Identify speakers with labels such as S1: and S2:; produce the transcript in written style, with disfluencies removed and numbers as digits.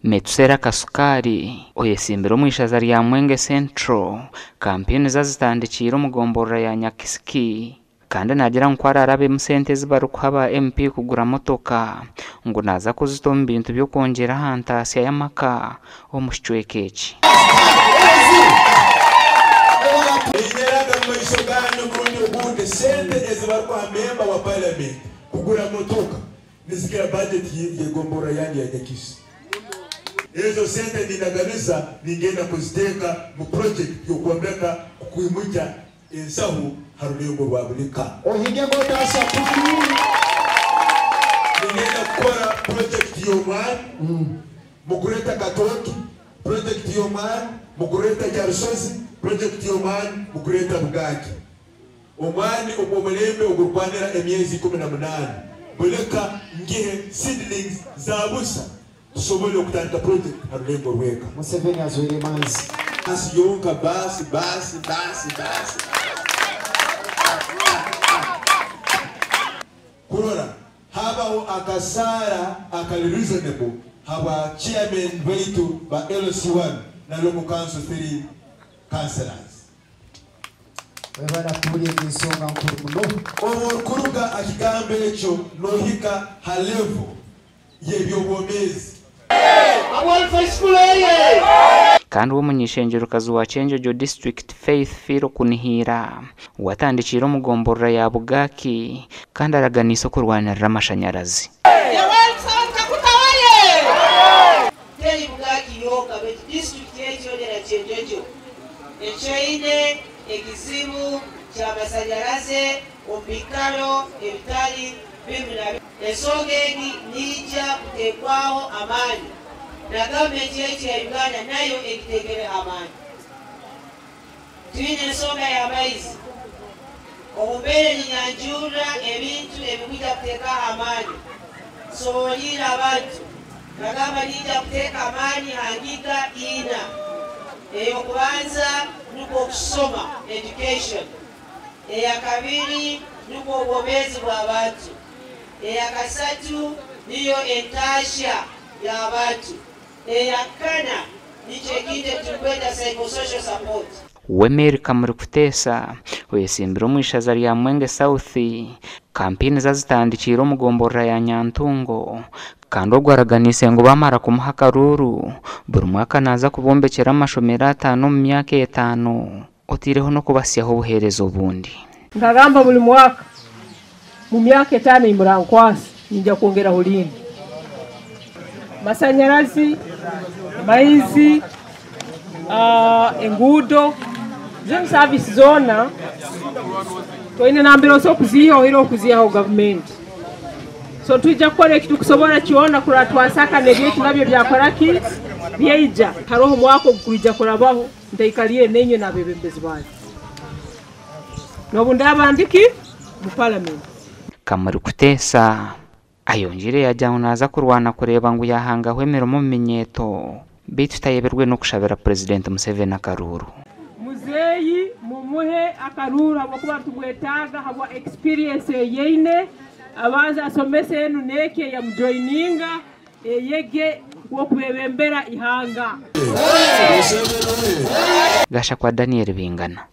S1: Metusera Kasukari oyesimbira omwishaza lya Mwenge Central kampeni zazitandikira omugomborera ya Nyakisiki kandi nagira nkwara arabe musente zibarukuhaba MP kugura motoka ngo naza kuzita mu bintu byo kongera hantasi y'amaka omushweke eki
S2: sente ezibarukuha memba wa parliament kugura motoka nizikira budget yegombora yangi ya Nyakisiki. Ezo sente ninaganiza ningenda kuziteka mu project yokuombeka kuimuja ensahu harulengo rwa Bulika.
S3: Ohige godasa kuku.
S2: Ningenda kukora project yoman mukureta Katoki, project yoman mukureta Jarusozi, project yoman mukureta Bugaki. Omani umulembe ugurwanira emyezi 18 Bulika ngihe seedlings za busa tusobole okutandika project harulengo rweka.
S3: Museveni azwire manzi
S2: Asiyonka basi kurora habaho akasara akali reasonable haba chairman baitu ba LC1 na local council 3 councillors
S3: webara kubuye gisonga nkuru muno
S2: kuruga akigambe echo nohika halevo yebyobomezi
S1: kandi wo munyishengerukazi wa Chenjojo District Faith Firo Kunihira watandikira omugomborera ya Bugaki kandi araganisa kurwanira amashanyarazi
S4: ekizibu ky'amashanyarazi ombikalo ebitali bimuna ensonga egi nijja kuteekwaho amaanyi na gavumenti yaitu ya Uganda nayo egitegere amaanyi. Tulina ensonga y'amaizi obubeere nyanjula ebintu ebikujja kuteeka amaanyi sobolira abantu nagamba nijja kuteeka amaanyi hangiga ina eyokubanza nuko okusoma education eyakabiri nuko obwomezi bw'abantu eyakasatu niyo entasha y'abantu eyakana nicho ekinde tukwenda psychosocial support.
S1: Wemerika muri kutesa oyesimbira omwishaza lya Mwenge South kampeni zazitandikira omugomborera ya Nyantungo kandi ogwaraganise ngo bamara kumuha karuru buri mwaka naza kubombekera amashomero 5 mu myaka 5 otireho no kubasyaho obuherezo bundi
S5: ndagamba buli mwaka mu myaka 5 imurankwasi njya kuongera hulini masanyarazi maizi engudo zim service zona toine nambiro so kuziho hiro kuziho government so tujja kukora ekitu kusobora kiona kura twasaka nebyetu nabyo byakoraki byeija haroho mwako kujja kurabaho ndaikaliye nenye nabebembezi baje nobundi abandiki mu parliament
S1: kamari kutesa ayongire yajya naza kurwana kureba ngo yahangaho emirimo minyeto bitu tayeberwe no kushabira president Museveni akaruru
S5: muzeyi mumuhe akaruru abakuba tugwetaga habwa experience yeine abanza asomese enu neke ya mjoininga yege wo kubebembera ihanga
S1: gasha kwa Daniel Bingana.